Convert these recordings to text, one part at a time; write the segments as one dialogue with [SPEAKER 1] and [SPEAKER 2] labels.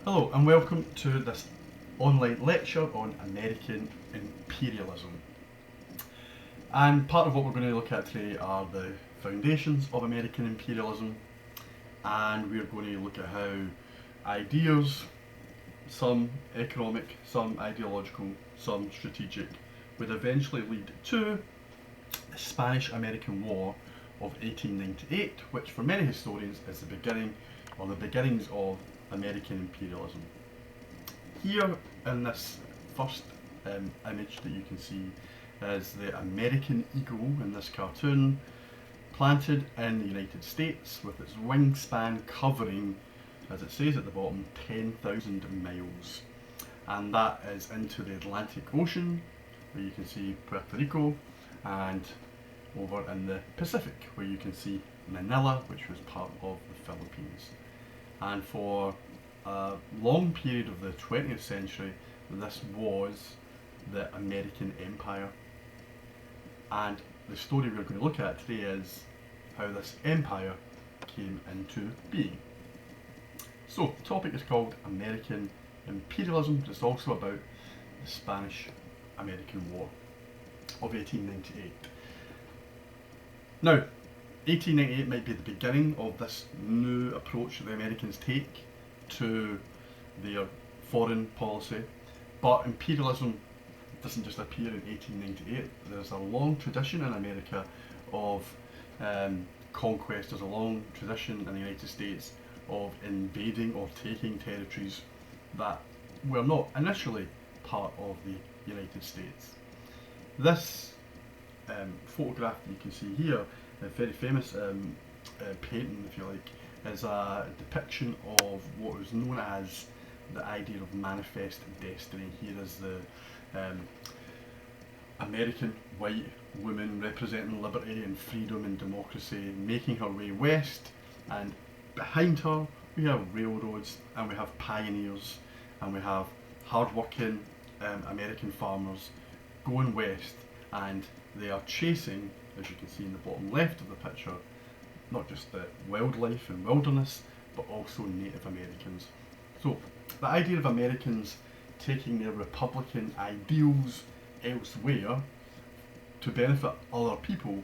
[SPEAKER 1] Hello and welcome to this online lecture on American imperialism. And part of what we're going to look at today are the foundations of American imperialism, and we're going to look at how ideas, some economic, some ideological, some strategic, would eventually lead to the Spanish-American War of 1898, which for many historians is the beginning or the beginnings of American imperialism. Here in this first image that you can see is the American eagle in this cartoon, planted in the United States with its wingspan covering, as it says at the bottom, 10,000 miles. And that is into the Atlantic Ocean, where you can see Puerto Rico, and over in the Pacific, where you can see Manila, which was part of the Philippines. And for a long period of the 20th century, this was the American Empire. And the story we're going to look at today is how this empire came into being. So, the topic is called American imperialism, but it's also about the Spanish-American War of 1898. Now, 1898 might be the beginning of this new approach that the Americans take to their foreign policy, but imperialism doesn't just appear in 1898. There's a long tradition in America of conquest. There's a long tradition in the United States of invading or taking territories that were not initially part of the United States. This photograph that you can see here, a very famous painting, if you like, is a depiction of what was known as the idea of manifest destiny. Here is the American white woman representing liberty and freedom and democracy, making her way west, and behind her we have railroads, and we have pioneers, and we have hard-working American farmers going west, and they are chasing, as you can see in the bottom left of the picture, not just the wildlife and wilderness, but also Native Americans. So the idea of Americans taking their republican ideals elsewhere to benefit other people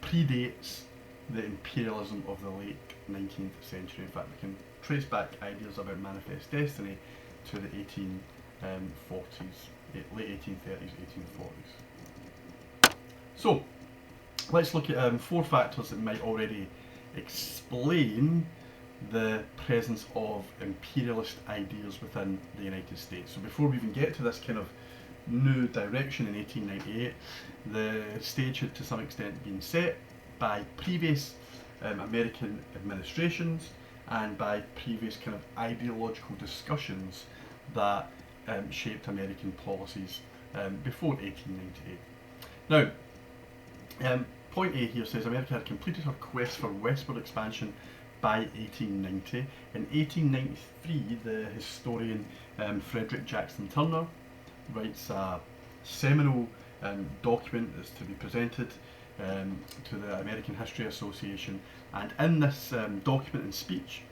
[SPEAKER 1] predates the imperialism of the late 19th century. In fact, we can trace back ideas about manifest destiny to the 1840s, late 1830s, 1840s. So, let's look at 4 factors that might already explain the presence of imperialist ideas within the United States. So before we even get to this kind of new direction in 1898, the stage had to some extent been set by previous American administrations and by previous kind of ideological discussions that shaped American policies before 1898. Now, point A here says America had completed her quest for westward expansion by 1890. In 1893, the historian Frederick Jackson Turner writes a seminal document that's to be presented to the American History Association, and in this document and speech,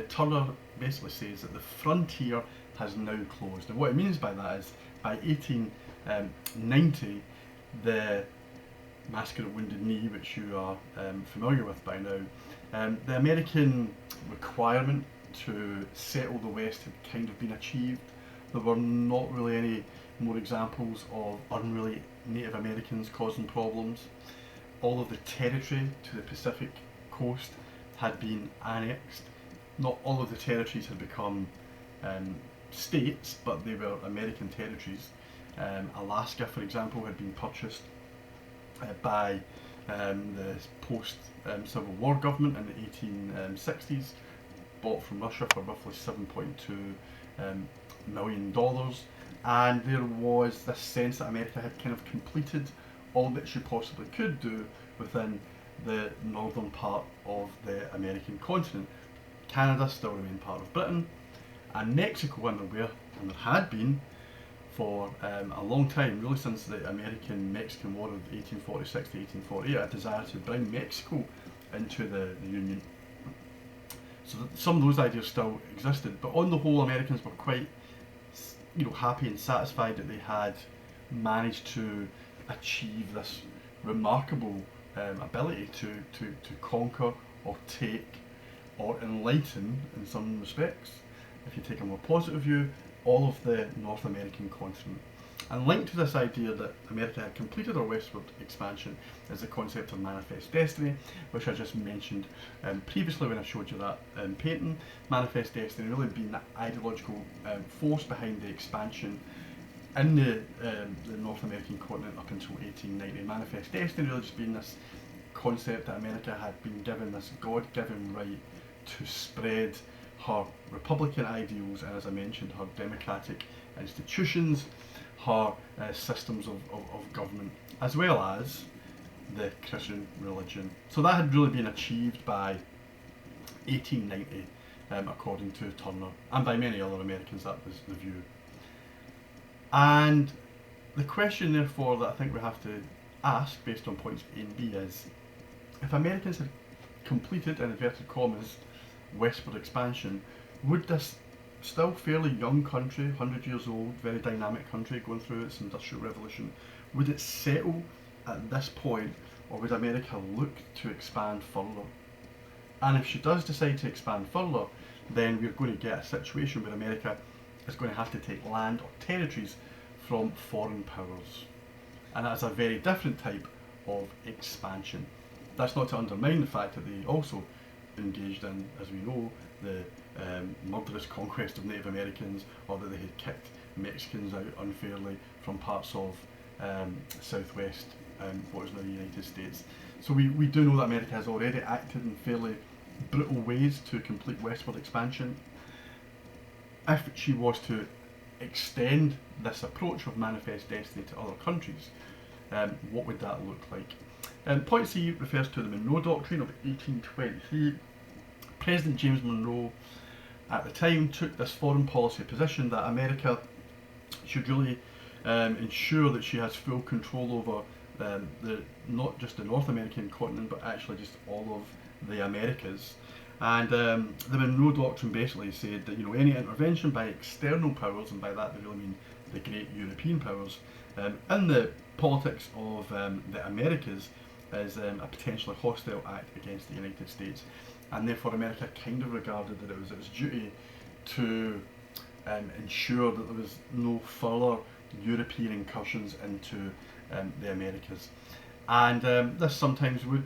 [SPEAKER 1] Turner basically says that the frontier has now closed. And what it means by that is, by 1890, the Massacre at Wounded Knee, which you are familiar with by now, the American requirement to settle the West had kind of been achieved. There were not really any more examples of unruly Native Americans causing problems. All of the territory to the Pacific coast had been annexed. Not all of the territories had become states, but they were American territories. Alaska, for example, had been purchased by the post-Civil War government in the 1860s, bought from Russia for roughly $7.2 million, and there was this sense that America had kind of completed all that she possibly could do within the northern part of the American continent. Canada still remained part of Britain, and Mexico, and there had been for a long time, really since the American-Mexican War of 1846 to 1848, a desire to bring Mexico into the Union. So some of those ideas still existed, but on the whole, Americans were quite, happy and satisfied that they had managed to achieve this remarkable ability to conquer or take or enlighten, in some respects, if you take a more positive view, all of the North American continent. And linked to this idea that America had completed her westward expansion is the concept of manifest destiny, which I just mentioned previously when I showed you that painting. Manifest destiny really being that ideological force behind the expansion in the North American continent up until 1890. Manifest destiny really just being this concept that America had been given this God-given right to spread her Republican ideals and, as I mentioned, her democratic institutions, her systems of government, as well as the Christian religion. So that had really been achieved by 1890, according to Turner, and by many other Americans. That was the view. And the question, therefore, that I think we have to ask, based on points A and B, is if Americans had completed, in inverted commas, westward expansion, would this still fairly young country, 100 years old, very dynamic country going through its industrial revolution, would it settle at this point, or would America look to expand further? And if she does decide to expand further, then we're going to get a situation where America is going to have to take land or territories from foreign powers. And that's a very different type of expansion. That's not to undermine the fact that they also engaged in, as we know, the murderous conquest of Native Americans, or that they had kicked Mexicans out unfairly from parts of southwest what is now the United States. So we do know that America has already acted in fairly brutal ways to complete westward expansion. If she was to extend this approach of manifest destiny to other countries, what would that look like? Point C refers to the Monroe Doctrine of 1823. President James Monroe at the time took this foreign policy position that America should really ensure that she has full control over not just the North American continent, but actually just all of the Americas. And the Monroe Doctrine basically said that any intervention by external powers, and by that they really mean the great European powers, in the politics of the Americas is a potentially hostile act against the United States. And therefore America kind of regarded that it was its duty to ensure that there was no further European incursions into the Americas. And this sometimes would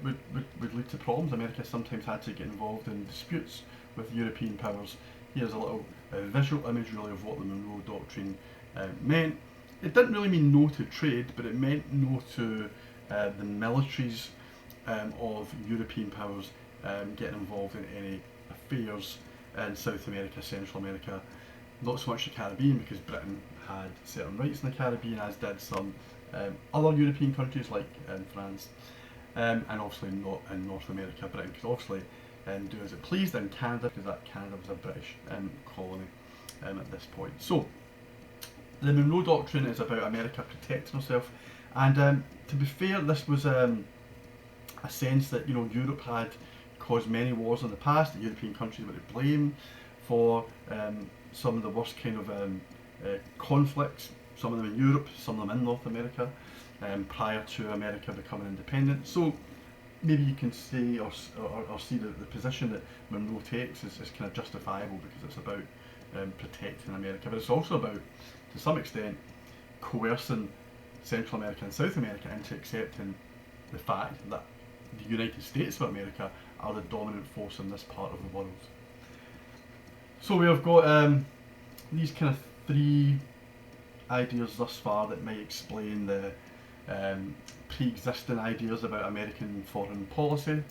[SPEAKER 1] lead to problems. America sometimes had to get involved in disputes with European powers. Here's a little visual image really of what the Monroe Doctrine meant. It didn't really mean no to trade, but it meant no to the militaries of European powers getting involved in any affairs in South America, Central America, not so much the Caribbean, because Britain had certain rights in the Caribbean, as did some other European countries like France, and obviously not in North America. Britain could obviously do as it pleased in Canada, because that Canada was a British colony at this point. So the Monroe Doctrine is about America protecting herself, and to be fair, this was a sense that Europe had caused many wars in the past. The European countries were to blame for some of the worst kind of conflicts, some of them in Europe, some of them in North America, prior to America becoming independent. So maybe you can say or see the position that Monroe takes is kind of justifiable, because it's about protecting America, but it's also about, to some extent, coercing Central America and South America into accepting the fact that the United States of America are the dominant force in this part of the world. So we have got these kind of three ideas thus far that might explain the pre-existing ideas about American foreign policy.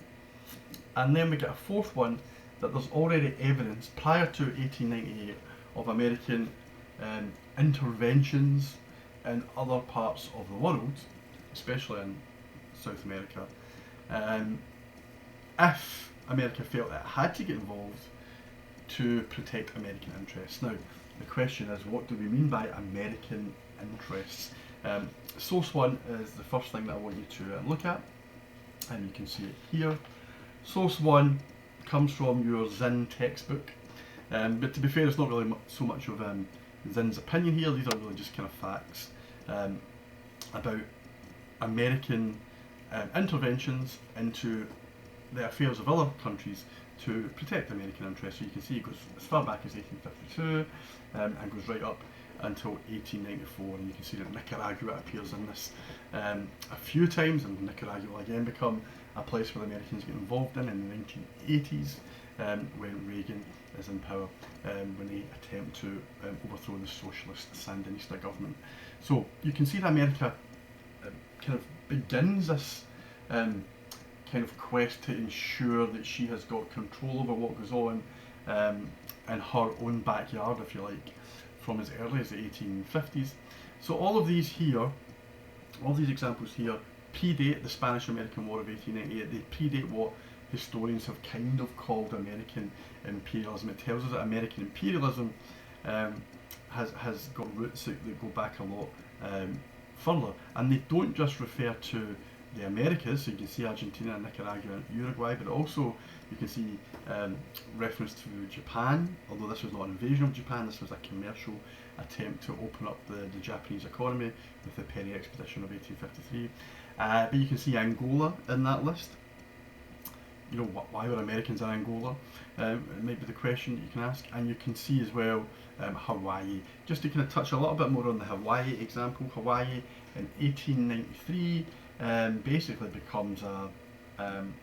[SPEAKER 1] And then we get a fourth one, that there's already evidence prior to 1898 of American interventions in other parts of the world, especially in South America, if America felt it had to get involved to protect American interests. Now, the question is, what do we mean by American interests? Source one is the first thing that I want you to look at, and you can see it here. Source one comes from your Zinn textbook. But to be fair, it's not really so much of Zinn's opinion here. These are really just kind of facts about American interventions into the affairs of other countries to protect American interests. So you can see it goes as far back as 1852 and goes right up until 1894, and you can see that Nicaragua appears in this a few times, and Nicaragua will again become a place where the Americans get involved in the 1980s when Reagan is in power, when they attempt to overthrow the socialist Sandinista government. So you can see that America kind of begins this kind of quest to ensure that she has got control over what goes on in her own backyard, if you like, from as early as the 1850s. So all of these here, all these examples here, predate the Spanish-American War of 1898. They predate what historians have kind of called American imperialism. It tells us that American imperialism has got roots that go back a lot further, and they don't just refer to the Americas, so you can see Argentina, Nicaragua and Uruguay, but also you can see reference to Japan, although this was not an invasion of Japan, this was a commercial attempt to open up the Japanese economy with the Perry Expedition of 1853. But you can see Angola in that list. You know, why were Americans in Angola? It might be the question that you can ask. And you can see as well Hawaii. Just to kind of touch a little bit more on the Hawaii example, Hawaii in 1893 basically becomes an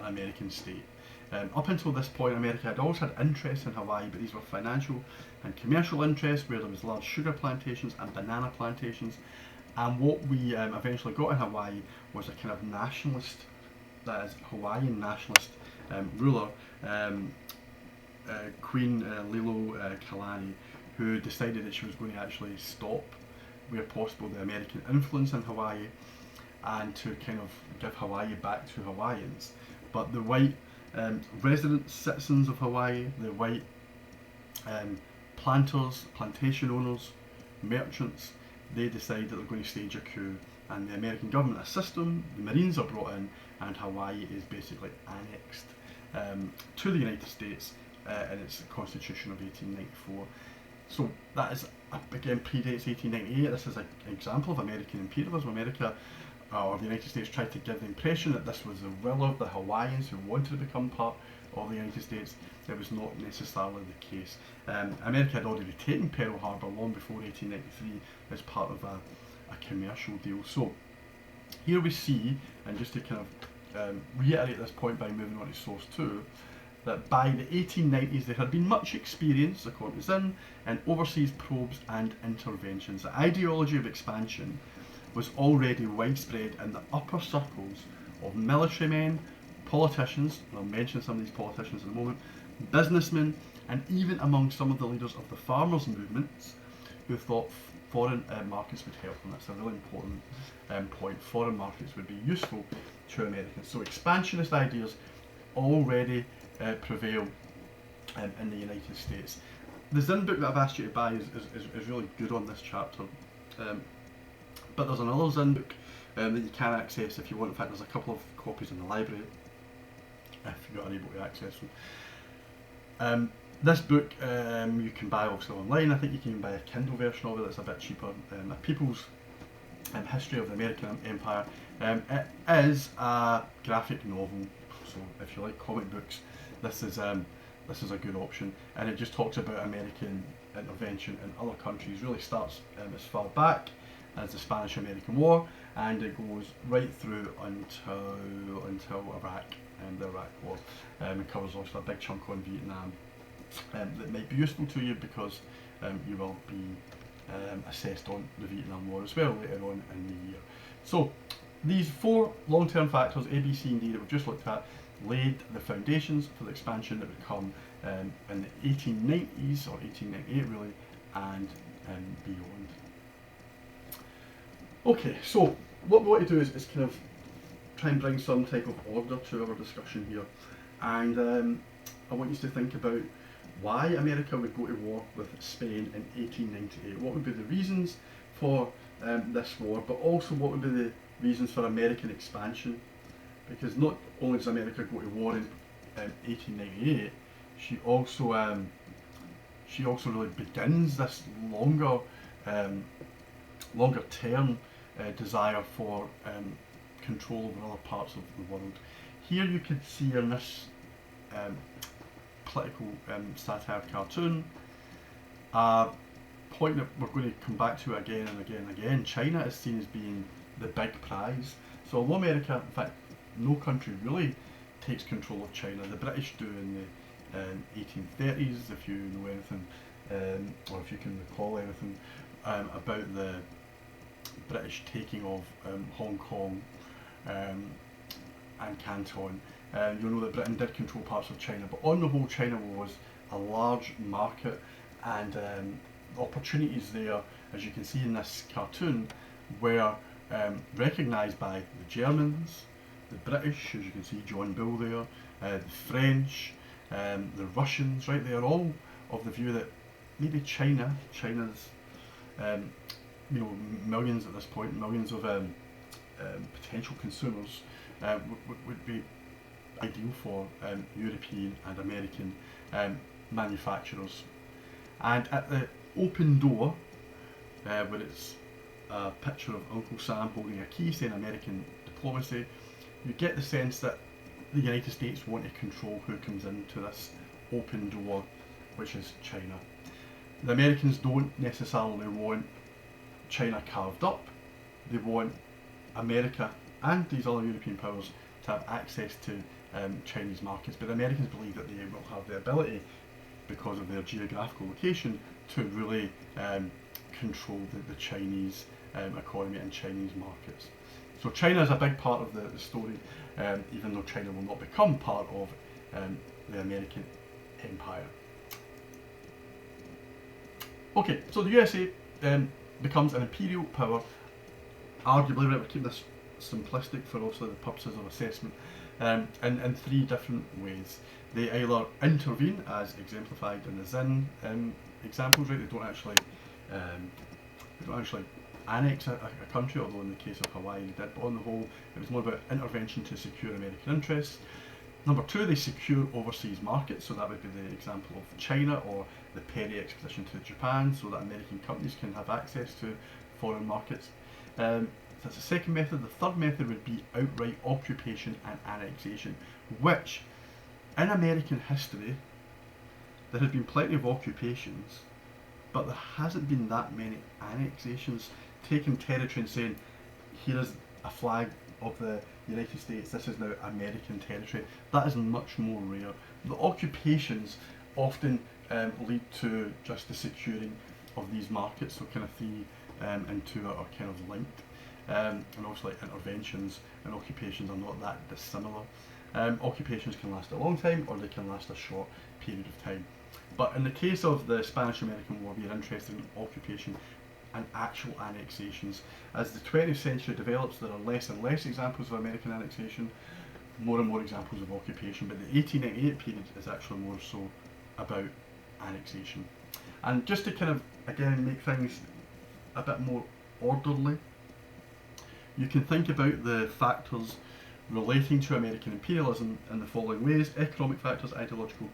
[SPEAKER 1] American state. Up until this point, America had always had interests in Hawaii, but these were financial and commercial interests where there was large sugar plantations and banana plantations. And what we eventually got in Hawaii was a kind of nationalist, that is Hawaiian nationalist ruler, Queen Lilo Kalani, who decided that she was going to actually stop, where possible, the American influence in Hawaii and to kind of give Hawaii back to Hawaiians. But the white resident citizens of Hawaii, the white planters, plantation owners, merchants, they decide that they're going to stage a coup, and the American government assists them, the Marines are brought in, and Hawaii is basically annexed to the United States in its Constitution of 1894. So that is, again, predates 1898. This is an example of American imperialism. America, or the United States, tried to give the impression that this was the will of the Hawaiians who wanted to become part of the United States. It was not necessarily the case. America had already taken Pearl Harbor long before 1893 as part of a commercial deal. So here we see, and just to kind of reiterate this point by moving on to source 2, that by the 1890s there had been much experience, according to Zinn, in overseas probes and interventions. The ideology of expansion was already widespread in the upper circles of military men, politicians, and I'll mention some of these politicians in a moment, businessmen, and even among some of the leaders of the farmers' movements who thought foreign markets would help them. That's a really important point. Foreign markets would be useful to Americans. So expansionist ideas already prevail in the United States. The Zinn book that I've asked you to buy is really good on this chapter. But there's another Zinn book that you can access if you want. In fact, there's a couple of copies in the library if you are able to access them. This book you can buy obviously online. I think you can buy a Kindle version of it that's a bit cheaper. A People's History of the American Empire. It is a graphic novel, so if you like comic books, this is a good option, and it just talks about American intervention in other countries. Really starts as far back as the Spanish-American War, and it goes right through until Iraq and the Iraq War. It covers also a big chunk on Vietnam that might be useful to you because you will be assessed on the Vietnam War as well later on in the year. So these 4 long-term factors, A, B, C and D, that we've just looked at, laid the foundations for the expansion that would come in the 1890s, or 1898 really, and beyond. Okay, so what we want to do is kind of try and bring some type of order to our discussion here, and I want you to think about why America would go to war with Spain in 1898. What would be the reasons for this war, but also what would be the reasons for American expansion? Because not only does America go to war in 1898, she also really begins this um, longer term desire for control over other parts of the world. Here you could see in this political satire cartoon a point that we're going to come back to again and again and again. China is seen as being the big prize. So although America, in fact, no country really takes control of China. The British do in the 1830s, if you know anything, or if you can recall anything about the British taking of Hong Kong and Canton. You'll know that Britain did control parts of China, but on the whole, China was a large market, and opportunities there, as you can see in this cartoon, were recognised by the Germans, the British, as you can see John Bull there, the French, the Russians, right? They are all of the view that maybe China's millions at this point, millions of potential consumers would be ideal for European and American manufacturers. And at the open door, where it's a picture of Uncle Sam holding a key saying American diplomacy, you get the sense that the United States want to control who comes into this open door, which is China. The Americans don't necessarily want China carved up. They want America and these other European powers to have access to Chinese markets, but the Americans believe that they will have the ability, because of their geographical location, to really control the Chinese economy and Chinese markets. So China is a big part of the story, even though China will not become part of the American empire. Okay, so the USA becomes an imperial power, arguably, right, we're keeping this simplistic for also the purposes of assessment, in three different ways. They either intervene, as exemplified in the Zin examples, right? They don't actually annex a country, although in the case of Hawaii they did, but on the whole it was more about intervention to secure American interests. Number two, they secure overseas markets, so that would be the example of China or the Perry Expedition to Japan, so that American companies can have access to foreign markets. That's the second method. The third method would be outright occupation and annexation, which in American history there has been plenty of occupations, but there hasn't been that many annexations. Taking territory and saying, here is a flag of the United States, this is now American territory, that is much more rare. The occupations often lead to just the securing of these markets, so kind of three and two are kind of linked. And obviously interventions and occupations are not that dissimilar. Occupations can last a long time or they can last a short period of time. But in the case of the Spanish-American War, we are interested in occupation and actual annexations. As the 20th century develops, there are less and less examples of American annexation, more and more examples of occupation, but the 1898 period is actually more so about annexation. And just to kind of, again, make things a bit more orderly, you can think about the factors relating to American imperialism in the following ways: economic factors, ideological,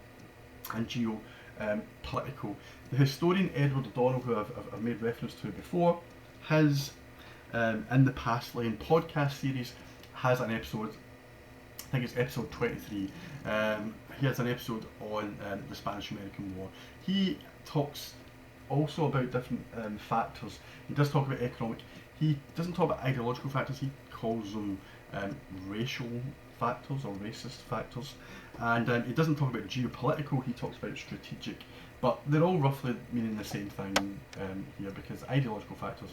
[SPEAKER 1] and geopolitical. The historian Edward O'Donnell, who I've made reference to before, his In the Past Lane podcast series has an episode, I think it's episode 23, he has an episode on the Spanish-American War. He talks also about different factors. He does talk about economic. He doesn't talk about ideological factors, he calls them racial factors or racist factors. And he doesn't talk about geopolitical, he talks about strategic. But they're all roughly meaning the same thing here, because ideological factors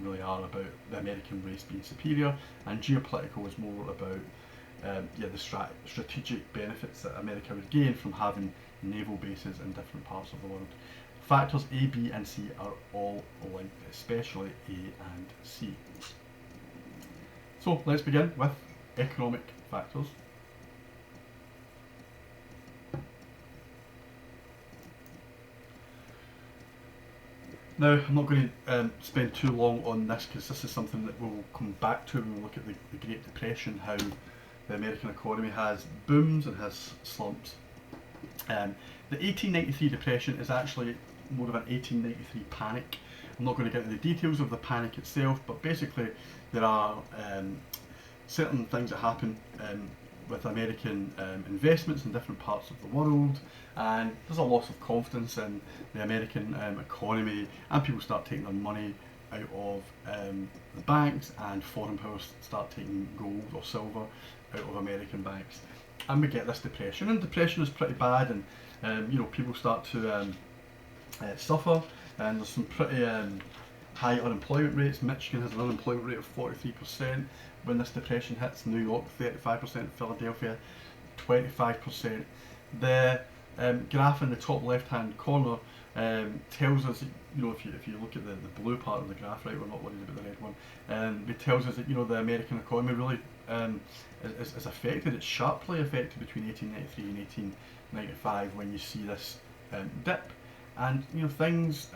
[SPEAKER 1] really are about the American race being superior, and geopolitical is more about the strategic benefits that America would gain from having naval bases in different parts of the world. Factors A, B and C are all linked, especially A and C. So let's begin with economic factors. Now, I'm not going to spend too long on this, because this is something that we'll come back to when we look at the Great Depression, how the American economy has booms and has slumps. The 1893 depression is actually more of an 1893 panic. I'm not going to get into the details of the panic itself, but basically there are certain things that happen with American investments in different parts of the world, and there's a loss of confidence in the American economy, and people start taking their money out of the banks, and foreign powers start taking gold or silver out of American banks, and we get this depression. And depression is pretty bad, and people start to suffer, and there's some pretty high unemployment rates. Michigan has an unemployment rate of 43% when this depression hits. New York 35%, Philadelphia 25%. The graph in the top left-hand corner tells us, if you look at the blue part of the graph, right, we're not worried about the red one. It tells us that the American economy really is affected. It's sharply affected between 1893 and 1895 when you see this dip, and things.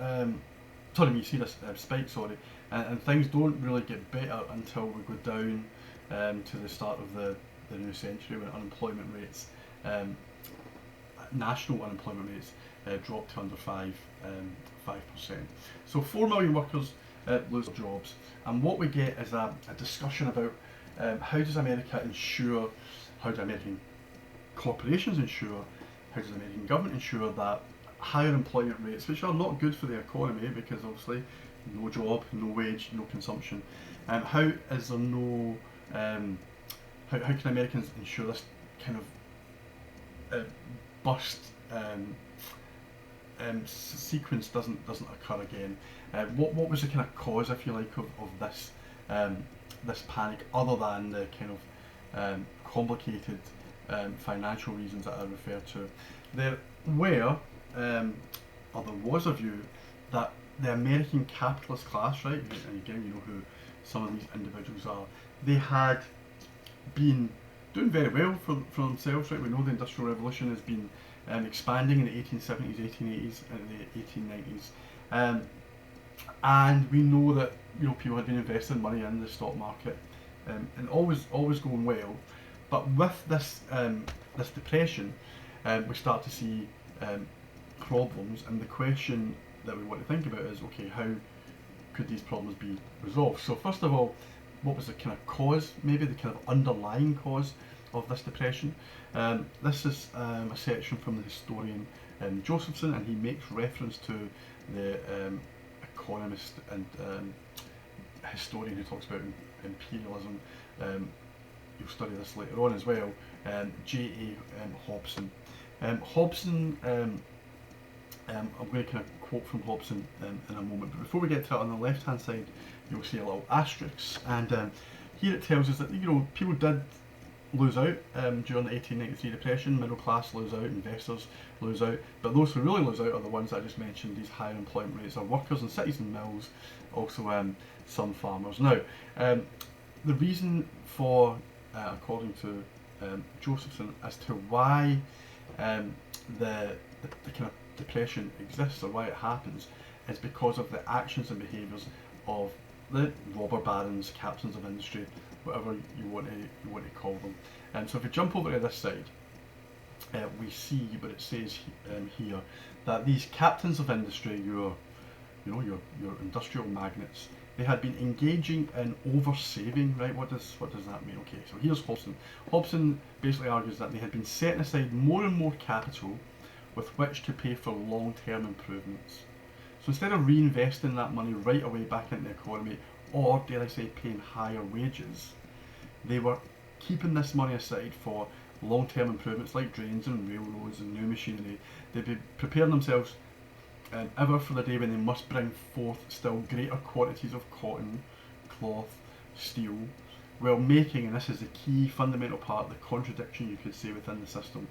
[SPEAKER 1] When you see this spike, and things don't really get better until we go down to the start of the new century, when unemployment rates, national unemployment rates, drop to under 5%. So 4 million workers lose their jobs, and what we get is a discussion about how does America ensure, how do American corporations ensure, how does the American government ensure that higher employment rates, which are not good for the economy because obviously no job, no wage, no consumption, how is there no, how can Americans ensure this kind of burst sequence doesn't occur again? What was the kind of cause, if you like, of this this panic, other than the kind of complicated financial reasons that I referred to? There was a view that the American capitalist class, right, and again you know who some of these individuals are, they had been doing very well for themselves, right? We know the Industrial Revolution has been expanding in the 1870s, 1880s, and the 1890s, and we know that people had been investing money in the stock market, and always going well. But with this this depression, we start to see problems, and the question that we want to think about is, okay, how could these problems be resolved? So first of all, what was the kind of cause, maybe the kind of underlying cause of this depression? This is a section from the historian Josephson, and he makes reference to the economist and historian who talks about imperialism. You'll study this later on as well, J.A. Hobson. Hobson, I'm going to kind of quote from Hobson in a moment, but before we get to it, on the left hand side you'll see a little asterisk, and here it tells us that people did lose out during the 1893 depression. Middle class lose out, investors lose out, but those who really lose out are the ones that I just mentioned. These higher employment rates are workers in cities and mills, also some farmers. Now, the reason for, according to Josephson, as to why the kind of depression exists, or why it happens, is because of the actions and behaviours of the robber barons, captains of industry, whatever you want to call them. And so if we jump over to this side, we see, but it says here that these captains of industry, your industrial magnates, they had been engaging in over-saving, right? What does that mean? Okay, so here's Hobson. Hobson basically argues that they had been setting aside more and more capital with which to pay for long-term improvements. So instead of reinvesting that money right away back into the economy, or dare I say paying higher wages, they were keeping this money aside for long-term improvements like drains and railroads and new machinery. They'd be preparing themselves ever for the day when they must bring forth still greater quantities of cotton, cloth, steel, while making, and this is the key fundamental part, the contradiction you could say within the system,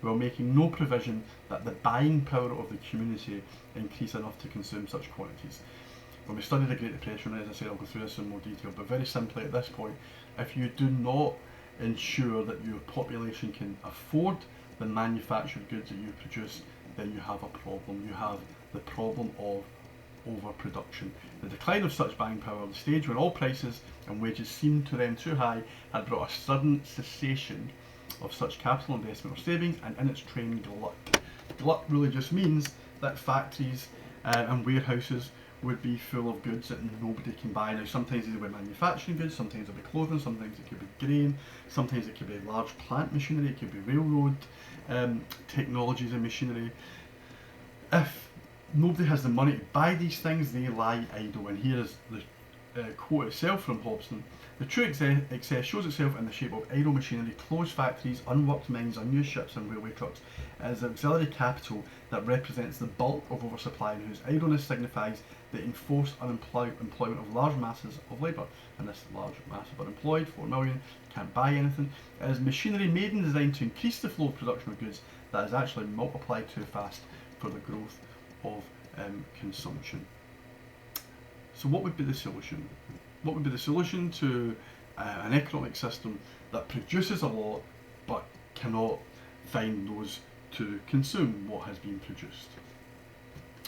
[SPEAKER 1] while making no provision that the buying power of the community increase enough to consume such quantities. When we study the Great Depression, as I said, I'll go through this in more detail, but very simply at this point, if you do not ensure that your population can afford the manufactured goods that you produce, then you have a problem. You have the problem of overproduction. The decline of such buying power, the stage when all prices and wages seemed to them too high, had brought a sudden cessation of such capital investment or savings, and in its train glut. Glut really just means that factories and warehouses would be full of goods that nobody can buy. Now sometimes they were manufacturing goods, sometimes it would be clothing, sometimes it could be grain, sometimes it could be large plant machinery, it could be railroad technologies and machinery. If nobody has the money to buy these things, they lie idle. And here is the quote itself from Hobson. The true excess shows itself in the shape of idle machinery, closed factories, unworked mines, unused ships and railway trucks. It is auxiliary capital that represents the bulk of oversupply and whose idleness signifies the enforced employment of large masses of labour. And this large mass of unemployed, 4 million, can't buy anything. It is machinery made and designed to increase the flow of production of goods that is actually multiplied too fast for the growth of consumption. So what would be the solution? What would be the solution to an economic system that produces a lot but cannot find those to consume what has been produced?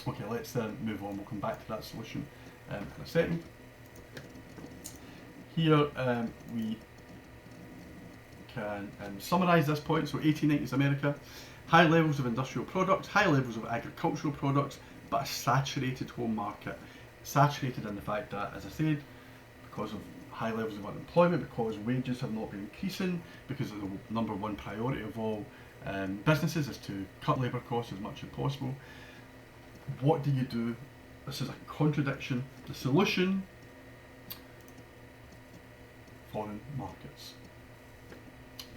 [SPEAKER 1] Okay, let's move on. We'll come back to that solution in a second. Here we can summarise this point. So 1890s America, high levels of industrial products, high levels of agricultural products, but a saturated home market. Saturated in the fact that, as I said, because of high levels of unemployment, because wages have not been increasing, because the number one priority of all businesses is to cut labour costs as much as possible. What do you do? This is a contradiction. The solution: foreign markets.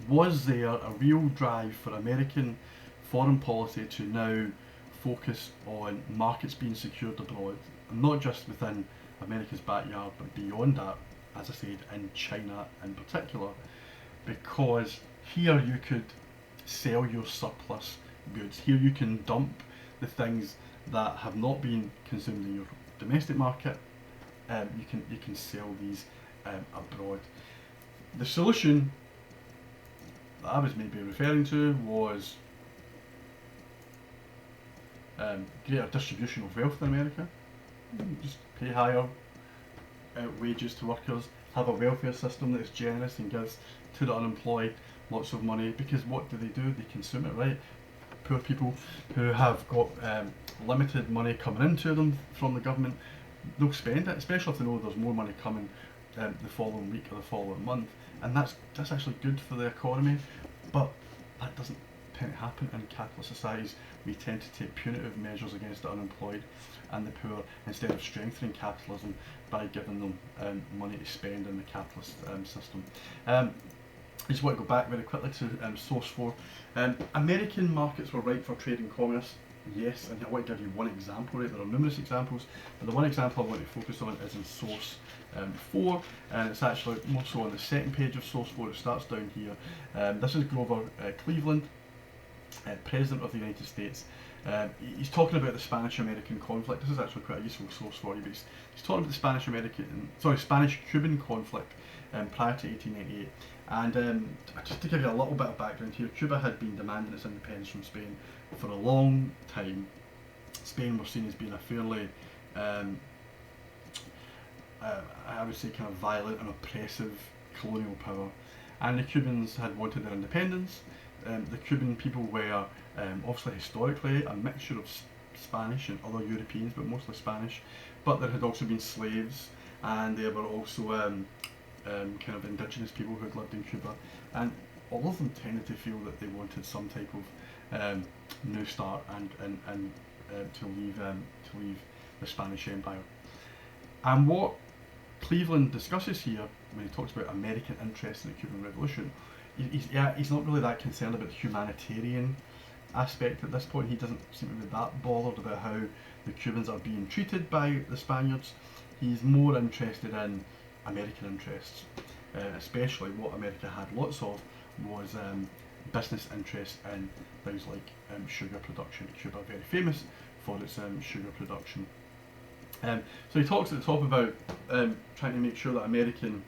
[SPEAKER 1] Was there a real drive for American foreign policy to now focus on markets being secured abroad, and not just within America's backyard, but beyond that, as I said, in China in particular, because here you could sell your surplus goods. Here you can dump the things that have not been consumed in your domestic market. You can sell these abroad. The solution that I was maybe referring to was greater distribution of wealth in America. Just pay higher wages to workers, have a welfare system that is generous and gives to the unemployed lots of money, because what do? They consume it, right? Poor people who have got limited money coming into them from the government, they'll spend it, especially if they know there's more money coming the following week or the following month, and that's actually good for the economy. But that doesn't tend to happen in capitalist societies. We tend to take punitive measures against the unemployed and the poor instead of strengthening capitalism by giving them money to spend in the capitalist system. I just want to go back very quickly to source 4. American markets were ripe for trade and commerce. Yes, and I want to give you one example. Right? There are numerous examples, but the one example I want to focus on is in source 4, and it's actually more so on the second page of source 4. It starts down here. This is Grover Cleveland, President of the United States. He's talking about the Spanish-American conflict. This is actually quite a useful source for you, but he's talking about the Spanish-Cuban conflict prior to 1898. And just to give you a little bit of background here, Cuba had been demanding its independence from Spain for a long time. Spain was seen as being a fairly, I would say, kind of violent and oppressive colonial power, and the Cubans had wanted their independence. The Cuban people were obviously historically a mixture of Spanish and other Europeans, but mostly Spanish, but there had also been slaves, and there were also kind of indigenous people who had lived in Cuba, and all of them tended to feel that they wanted some type of new start and to leave the Spanish Empire. And what Cleveland discusses here when he talks about American interest in the Cuban Revolution, he's not really that concerned about the humanitarian aspect at this point. He doesn't seem to be that bothered about how the Cubans are being treated by the Spaniards. He's more interested in American interests, especially what America had lots of was business interests in things like sugar production. Cuba very famous for its sugar production. So he talks at the top about trying to make sure that American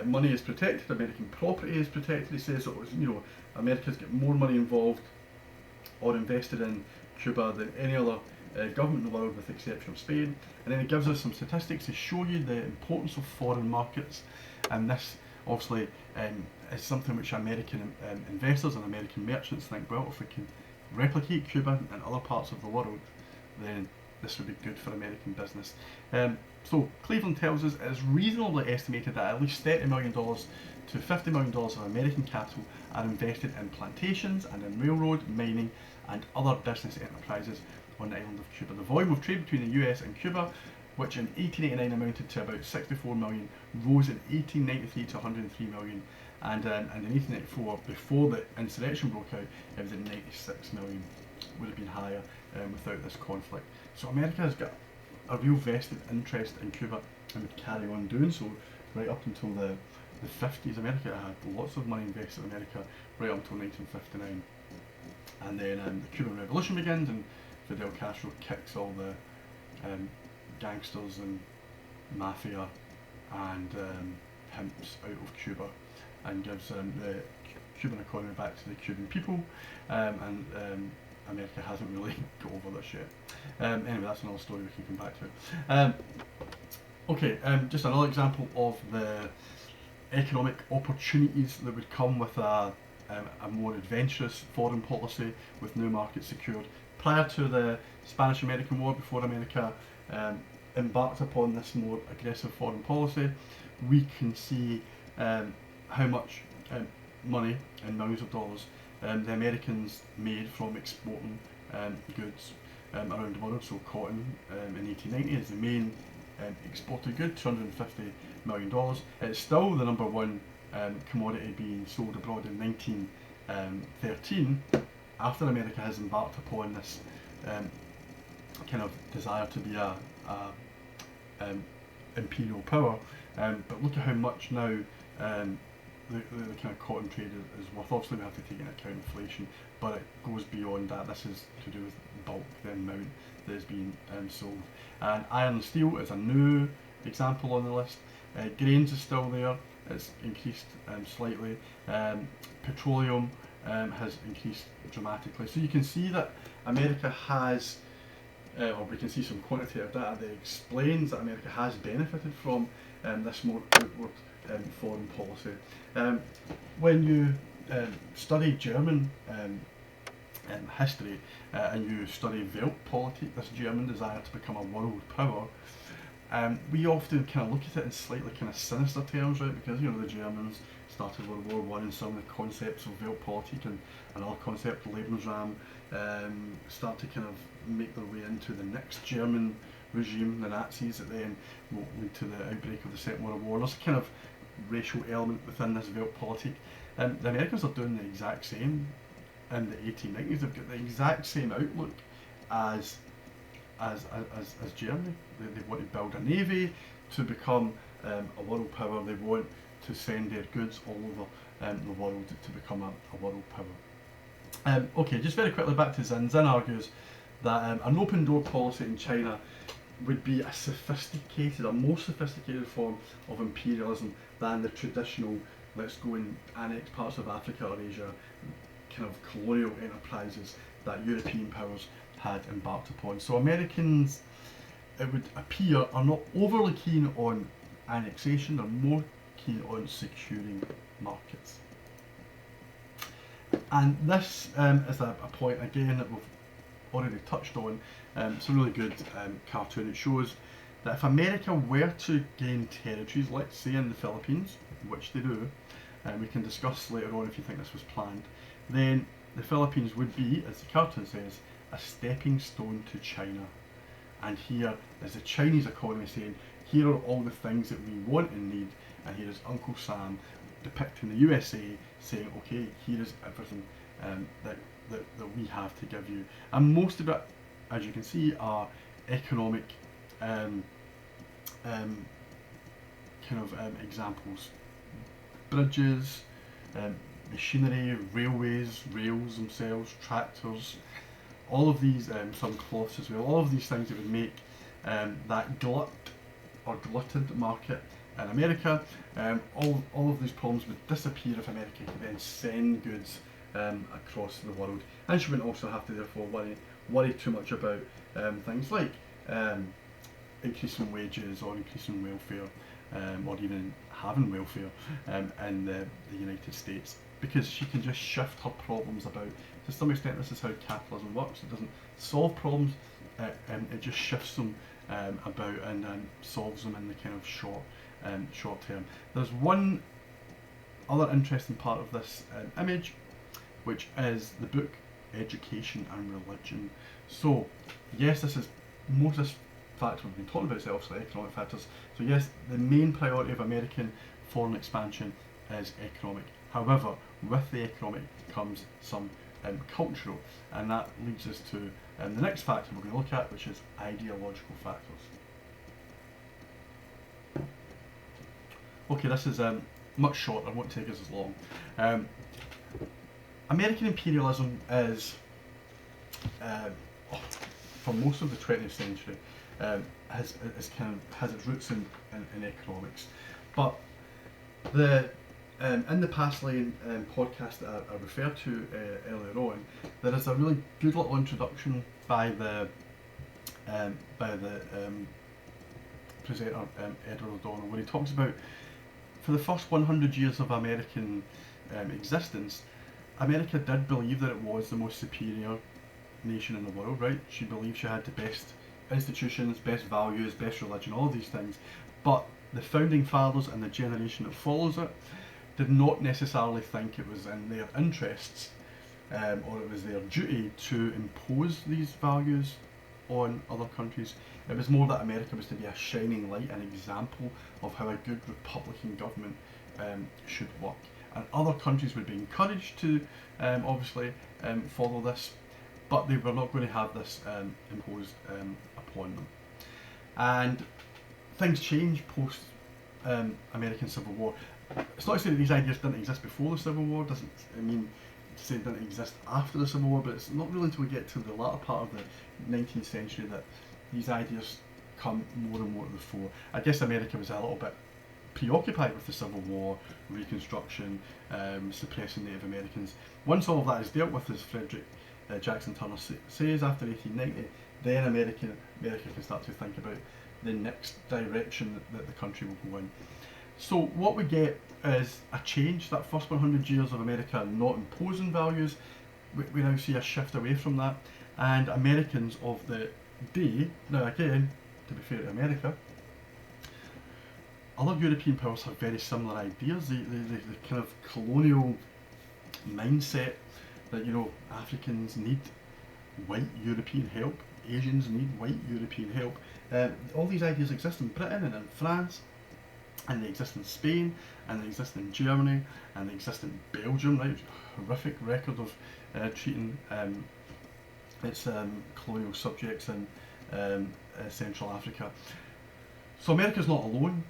[SPEAKER 1] money is protected, American property is protected. He says that, America's got more money involved or invested in Cuba than any other government in the world with the exception of Spain. And then it gives us some statistics to show you the importance of foreign markets, and this obviously is something which American investors and American merchants think, well, if we can replicate Cuba and other parts of the world, then this would be good for American business. So Cleveland tells us it is reasonably estimated that at least $30 million to $50 million of American capital are invested in plantations and in railroad, mining and other business enterprises on the island of Cuba. The volume of trade between the US and Cuba, which in 1889 amounted to about 64 million, rose in 1893 to 103 million, and in 1894, before the insurrection broke out, it was at 96 million. Would have been higher without this conflict. So America has got a real vested interest in Cuba and would carry on doing so right up until the 50s. America had lots of money invested in America right up until 1959. And then the Cuban Revolution begins, and Fidel Castro kicks all the gangsters and mafia and pimps out of Cuba and gives the Cuban economy back to the Cuban people, and America hasn't really got over this yet. Anyway, that's another story we can come back to. Okay, just another example of the economic opportunities that would come with a more adventurous foreign policy with new markets secured. Prior to the Spanish-American War, before America embarked upon this more aggressive foreign policy, we can see how much money in millions of dollars the Americans made from exporting goods around the world. So cotton in 1890 is the main exported good, $250 million. It's still the number one commodity being sold abroad in 1913, after America has embarked upon this kind of desire to be a imperial power. But look at how much now the kind of cotton trade is worth. Obviously we have to take into account inflation, but it goes beyond that. This is to do with bulk, the amount that is being sold. And iron and steel is a new example on the list. Grains is still there, it's increased slightly. Petroleum has increased dramatically. So you can see that America has, or we can see some quantitative data that explains that America has benefited from this more outward foreign policy. When you study German history and you study Weltpolitik, this German desire to become a world power, we often kind of look at it in slightly kind of sinister terms, right? Because the Germans started World War I, and some of the concepts of Weltpolitik and another concept, Lebensraum, start to kind of make their way into the next German regime, the Nazis, that then will lead to the outbreak of the Second World War. There's a kind of racial element within this Weltpolitik. The Americans are doing the exact same in the 1890s. They've got the exact same outlook as Germany. They want to build a navy to become a world power. They want to send their goods all over the world to become a world power. Okay, just very quickly back to Zinn. Zinn argues that an open door policy in China would be a more sophisticated form of imperialism than the traditional, let's go and annex parts of Africa or Asia, kind of colonial enterprises that European powers had embarked upon. So Americans, it would appear, are not overly keen on annexation, they're more keen on securing markets. And this is a point again that we've already touched on. It's a really good cartoon. It shows that if America were to gain territories, let's say in the Philippines, which they do, and we can discuss later on if you think this was planned, then the Philippines would be, as the cartoon says, a stepping stone to China. And here is the Chinese economy saying, here are all the things that we want and need, and here is Uncle Sam depicting the USA saying, okay, here is everything that we have to give you. And most of it, as you can see, are economic examples. Bridges, machinery, railways, rails themselves, tractors, all of these, some cloths as well, all of these things that would make that glutted market in America, all of these problems would disappear if America could then send goods across the world. And she wouldn't also have to therefore worry worry too much about things like increasing wages or increasing welfare, or even having welfare in the United States, because she can just shift her problems about. To some extent, this is how capitalism works. It doesn't solve problems, it just shifts them about and solves them in the kind of short term. There's one other interesting part of this image, which is the book Education and Religion. So, yes, this is most of this factor we've been talking about is obviously economic factors. So yes, the main priority of American foreign expansion is economic. However, with the economic comes some cultural, and that leads us to the next factor we're going to look at, which is ideological factors. Okay, this is much shorter, it won't take us as long. American imperialism is, for most of the 20th century, has its roots in economics. But in the Past Lane podcast that I referred to earlier on, there is a really good little introduction by the presenter Edward O'Donnell, where he talks about, for the first 100 years of American existence, America did believe that it was the most superior nation in the world, right? She believed she had the best institutions, best values, best religion, all of these things. But the founding fathers and the generation that follows it did not necessarily think it was in their interests or it was their duty to impose these values on other countries. It was more that America was to be a shining light, an example of how a good Republican government should work. And other countries would be encouraged to obviously follow this, but they were not going to have this imposed upon them. And things changed post American Civil War. It's not to say that these ideas didn't exist before the Civil War, doesn't mean to say it didn't exist after the Civil War, but it's not really until we get to the latter part of the 19th century that these ideas come more and more to the fore. I guess America was a little bit preoccupied with the Civil War, Reconstruction, suppressing Native Americans. Once all of that is dealt with, as Frederick Jackson Turner says, after 1890, then America can start to think about the next direction that the country will go in. So what we get is a change. That first 100 years of America not imposing values, we now see a shift away from that, and Americans of the day, now again, to be fair to America, other European powers have very similar ideas. The kind of colonial mindset that, you know, Africans need white European help, Asians need white European help. All these ideas exist in Britain and in France, and they exist in Spain, and they exist in Germany, and they exist in Belgium, right? Horrific record of treating its colonial subjects in Central Africa. So America's not alone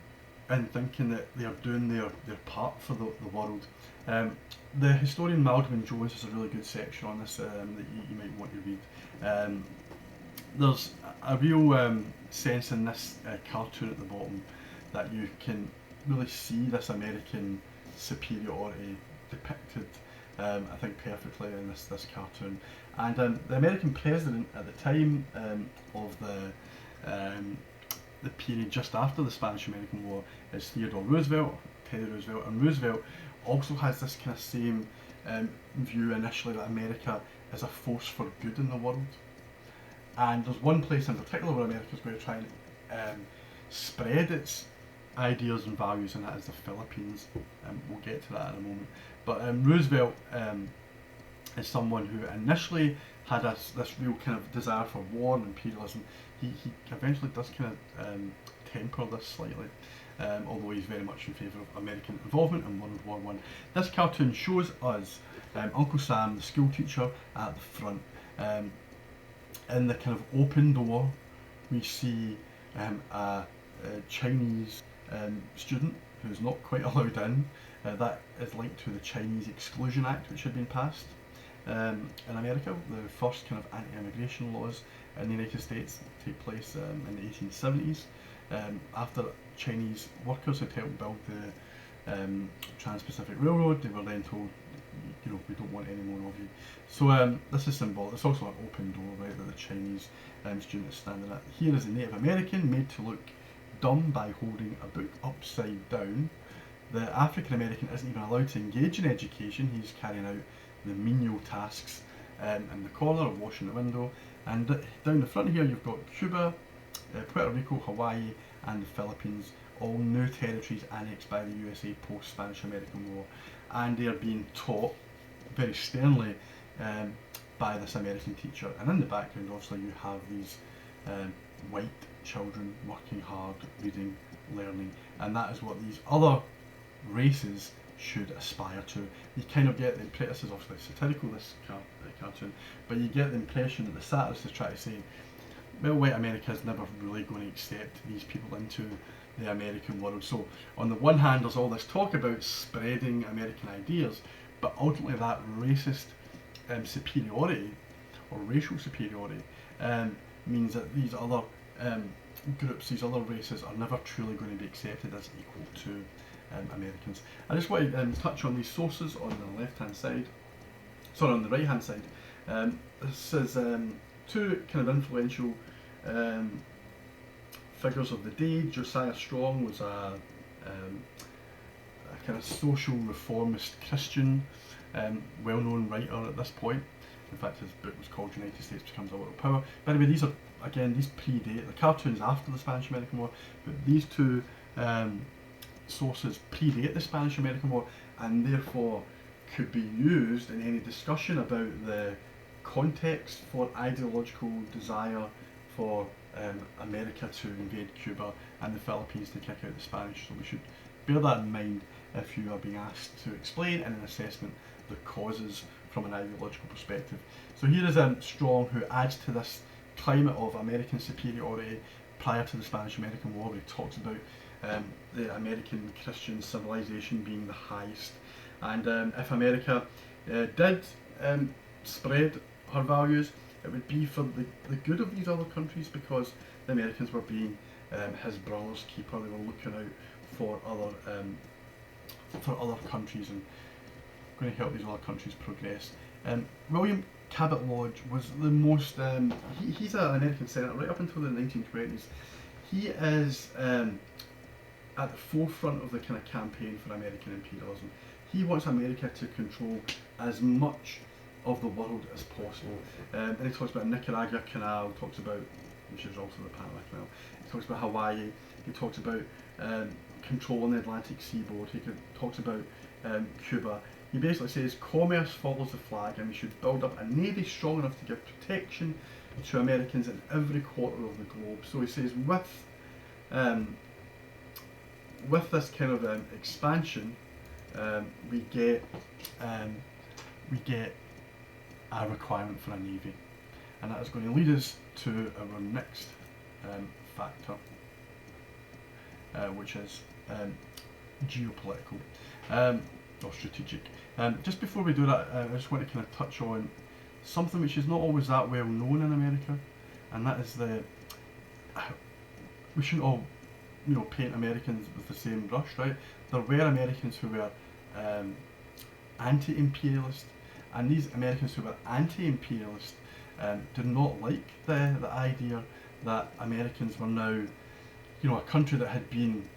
[SPEAKER 1] in thinking that they are doing their part for the world. The historian Malcolm Jones has a really good section on this that you might want to read. There's a real sense in this cartoon at the bottom that you can really see this American superiority depicted, I think, perfectly in this cartoon. And the American president at the time of the period just after the Spanish-American War is Theodore Roosevelt, Teddy Roosevelt, and Roosevelt also has this kind of same view initially that America is a force for good in the world. And there's one place in particular where America is going to try and spread its ideas and values, and that is the Philippines. We'll get to that in a moment. But Roosevelt is someone who initially had this real kind of desire for war and imperialism. He eventually does kind of temper this slightly, although he's very much in favour of American involvement in World War I. This cartoon shows us Uncle Sam, the school teacher, at the front. In the kind of open door, we see a Chinese student who's not quite allowed in. That is linked to the Chinese Exclusion Act, which had been passed in America. The first kind of anti-immigration laws in the United States take place in the 1870s. After Chinese workers had helped build the Trans-Pacific Railroad, they were then told, we don't want any more of you. So this is symbolic. It's also an open door, right, that the Chinese student is standing at. Here is a Native American made to look dumb by holding a book upside down. The African American isn't even allowed to engage in education. He's carrying out the menial tasks in the corner or washing the window. And down the front here you've got Cuba, Puerto Rico, Hawaii and the Philippines, all new territories annexed by the USA post-Spanish American War. And they are being taught very sternly by this American teacher. And in the background obviously you have these white children working hard, reading, learning, and that is what these other races should aspire to. You kind of get the impression, this is obviously satirical, this cartoon, but you get the impression that the satirist is trying to say, well, white America is never really going to accept these people into the American world. So on the one hand there's all this talk about spreading American ideas, but ultimately that racist superiority or racial superiority means that these other groups, these other races are never truly going to be accepted as equal to Americans. I just want to touch on these sources on the left hand side, sorry, on the right hand side. This is two kind of influential figures of the day. Josiah Strong was a kind of social reformist Christian, well-known writer at this point. In fact, his book was called United States Becomes a World Power. By the way, these are, again, these predate, the cartoons after the Spanish-American War, but these two sources predate the Spanish-American War and therefore could be used in any discussion about the context for ideological desire for America to invade Cuba and the Philippines to kick out the Spanish. So we should bear that in mind if you are being asked to explain in an assessment the causes from an ideological perspective. So here is Strong, who adds to this climate of American superiority prior to the Spanish-American War, where he talks about the American Christian civilization being the highest. And if America did spread her values, it would be for the good of these other countries, because the Americans were being his brother's keeper. They were looking out for other countries and going to help these other countries progress. William Cabot Lodge was the most, he's an American senator right up until the 1920s. He is at the forefront of the kind of campaign for American imperialism. He wants America to control as much of the world as possible. And he talks about Nicaragua Canal, talks about, which is also the Panama Canal, he talks about Hawaii, he talks about controlling the Atlantic seaboard, he talks about Cuba. He basically says commerce follows the flag and we should build up a navy strong enough to give protection to Americans in every quarter of the globe. So he says with this kind of expansion, we get a requirement for a navy, and that is going to lead us to our next factor, which is geopolitical or strategic. Just before we do that, I just want to kind of touch on something which is not always that well known in America, and that is we shouldn't all paint Americans with the same brush, right? There were Americans who were anti-imperialist, and these Americans who were anti-imperialist did not like the idea that Americans were now, a country that had been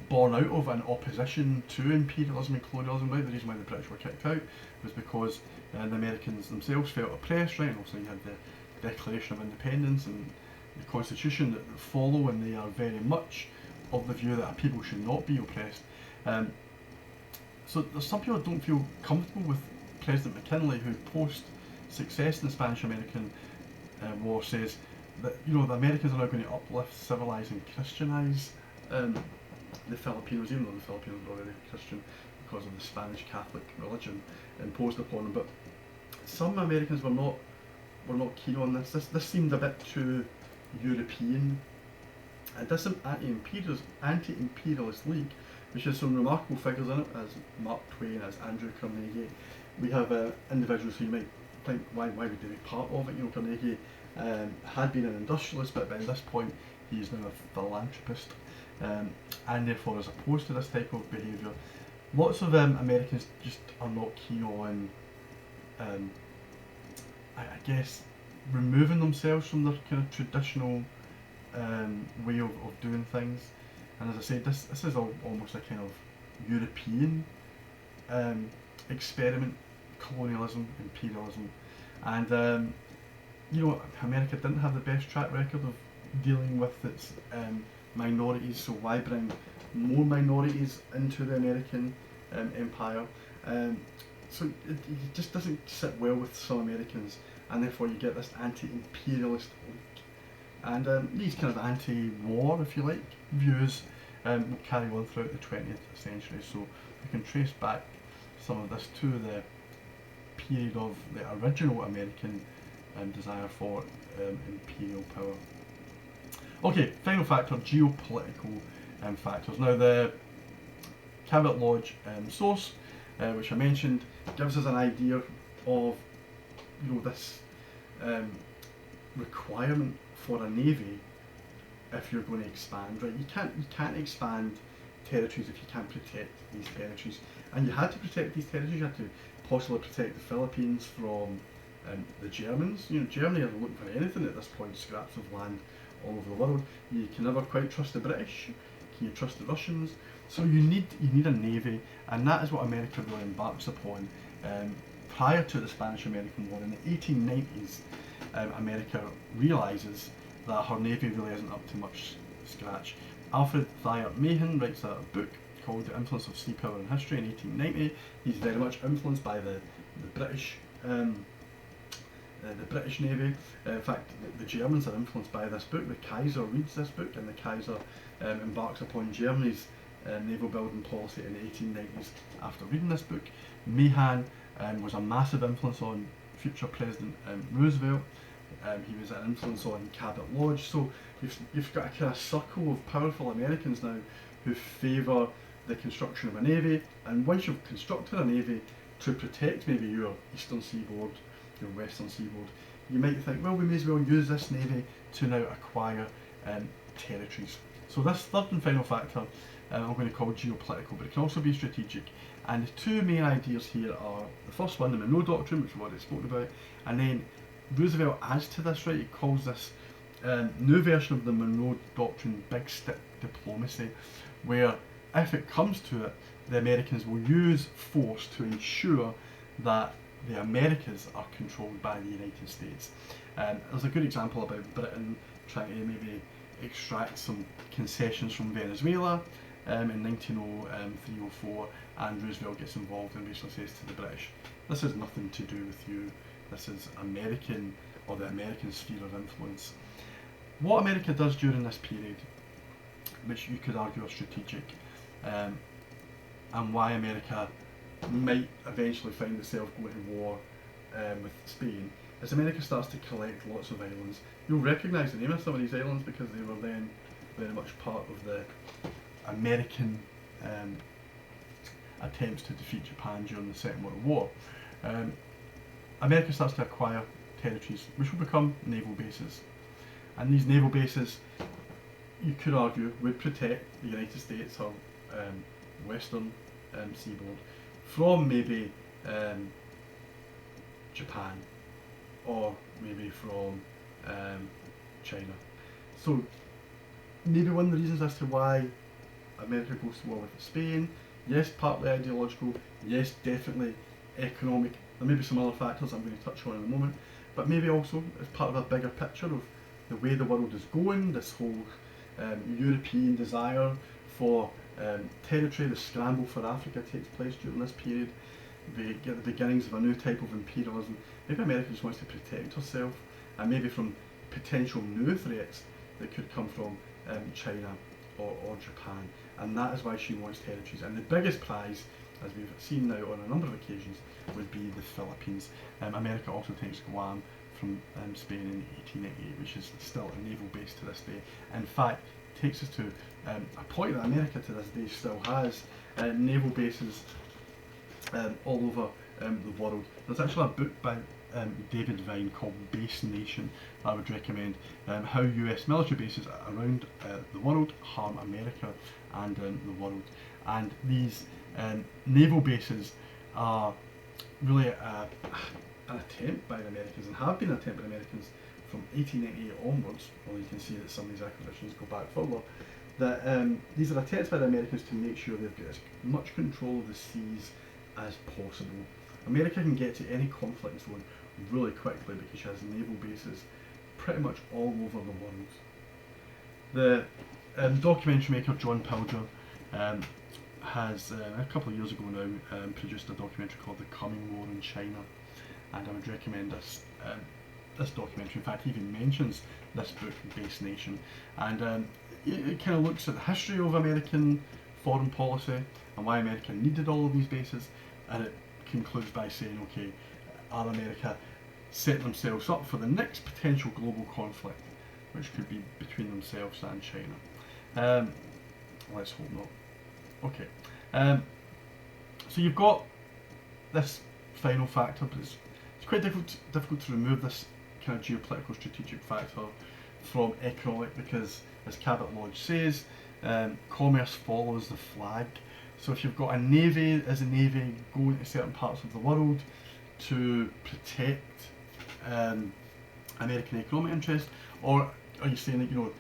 [SPEAKER 1] born out of an opposition to imperialism and colonialism. Right? The reason why the British were kicked out was because the Americans themselves felt oppressed, right? And also you had the Declaration of Independence and the Constitution that follow, and they are very much of the view that people should not be oppressed. So there's some people that don't feel comfortable with President McKinley, who post success in the Spanish-American War says that the Americans are now going to uplift, civilise and Christianise the Filipinos, even though the Filipinos were already Christian because of the Spanish Catholic religion imposed upon them. But some Americans were not keen on this. This seemed a bit too European. And this anti-imperialist league, which has some remarkable figures in it, as Mark Twain, as Andrew Carnegie. We have individuals who you might think, why would they be part of it? Carnegie had been an industrialist, but by this point he is now a philanthropist, and therefore is opposed to this type of behaviour. Lots of Americans just are not keen on um, I guess, removing themselves from their kind of traditional way of doing things. And as I said, this is almost a kind of European um, experiment, colonialism, imperialism, and America didn't have the best track record of dealing with its minorities, so why bring more minorities into the American empire? Um, it just doesn't sit well with some Americans, and therefore you get this anti-imperialist and these kind of anti-war, if you like, views will carry on throughout the 20th century. So we can trace back some of this to the period of the original American desire for imperial power. Okay, final factor, geopolitical factors. Now the Cabot Lodge source, which I mentioned, gives us an idea of this requirement for a navy if you're going to expand. Right, you can't expand territories if you can't protect these territories, and you had to protect these territories. You had to possibly protect the Philippines from the Germans. Germany are looking for anything at this point, scraps of land all over the world. You can never quite trust the British. Can you trust the Russians? So you need a navy, and that is what America really embarks upon prior to the Spanish-American War. In the 1890s, America realises that her navy really isn't up to much scratch. Alfred Thayer Mahan writes a book called The Influence of Sea Power in History in 1890. He's very much influenced by the British Navy. In fact, the Germans are influenced by this book. The Kaiser reads this book, and the Kaiser embarks upon Germany's naval building policy in the 1890s after reading this book. Mahan was a massive influence on future President Roosevelt. He was an influence on Cabot Lodge. So you've got a kind of circle of powerful Americans now who favour the construction of a navy. And once you've constructed a navy to protect maybe your eastern seaboard, your western seaboard, you might think, well, we may as well use this navy to now acquire territories. So this third and final factor I'm going to call geopolitical, but it can also be strategic. And the two main ideas here are, the first one, the Monroe Doctrine, which we've already spoken about, and then Roosevelt adds to this, right? He calls this new version of the Monroe Doctrine big stick diplomacy, where if it comes to it, the Americans will use force to ensure that the Americas are controlled by the United States. There's a good example about Britain trying to maybe extract some concessions from Venezuela in 1903-04, and Roosevelt gets involved and basically says to the British, this has nothing to do with you, this is American, or the American sphere of influence. What America does during this period, which you could argue are strategic, and why America might eventually find itself going to war with Spain, as America starts to collect lots of islands. You'll recognise the name of some of these islands because they were then very much part of the American attempts to defeat Japan during the Second World War. America starts to acquire territories which will become naval bases, and these naval bases, you could argue, would protect the United States or western seaboard from maybe Japan, or maybe from China. So maybe one of the reasons as to why America goes to war with Spain, yes, partly ideological, yes, definitely economic. There may be some other factors I'm going to touch on in a moment, but maybe also as part of a bigger picture of the way the world is going, this whole European desire for territory. The scramble for Africa takes place during this period. We get the beginnings of a new type of imperialism. Maybe America just wants to protect herself, and maybe from potential new threats that could come from China or Japan, and that is why she wants territories. And the biggest prize, as we've seen now on a number of occasions, would be the Philippines. America also takes Guam from Spain in 1888, which is still a naval base to this day. In fact, takes us to a point that America to this day still has naval bases all over the world. There's actually a book by David Vine called Base Nation I would recommend, how US military bases around the world harm America and the world. And these naval bases are really an attempt by the Americans, and have been an attempt by the Americans from 1898 onwards, although you can see that some of these acquisitions go back further, that these are attempts by the Americans to make sure they've got as much control of the seas as possible. America can get to any conflict zone really quickly because she has naval bases pretty much all over the world. The documentary maker John Pilger has, a couple of years ago now, produced a documentary called The Coming War in China, and I would recommend this documentary. In fact, he even mentions this book, Base Nation, and it kind of looks at the history of American foreign policy and why America needed all of these bases, and it concludes by saying, okay, are America setting themselves up for the next potential global conflict, which could be between themselves and China? Let's hope not. Okay, so you've got this final factor, but it's quite difficult to remove this kind of geopolitical strategic factor from economic, because as Cabot Lodge says, commerce follows the flag. So if you've got a navy, as a navy, going to certain parts of the world to protect American economic interests, or are you saying that, you know,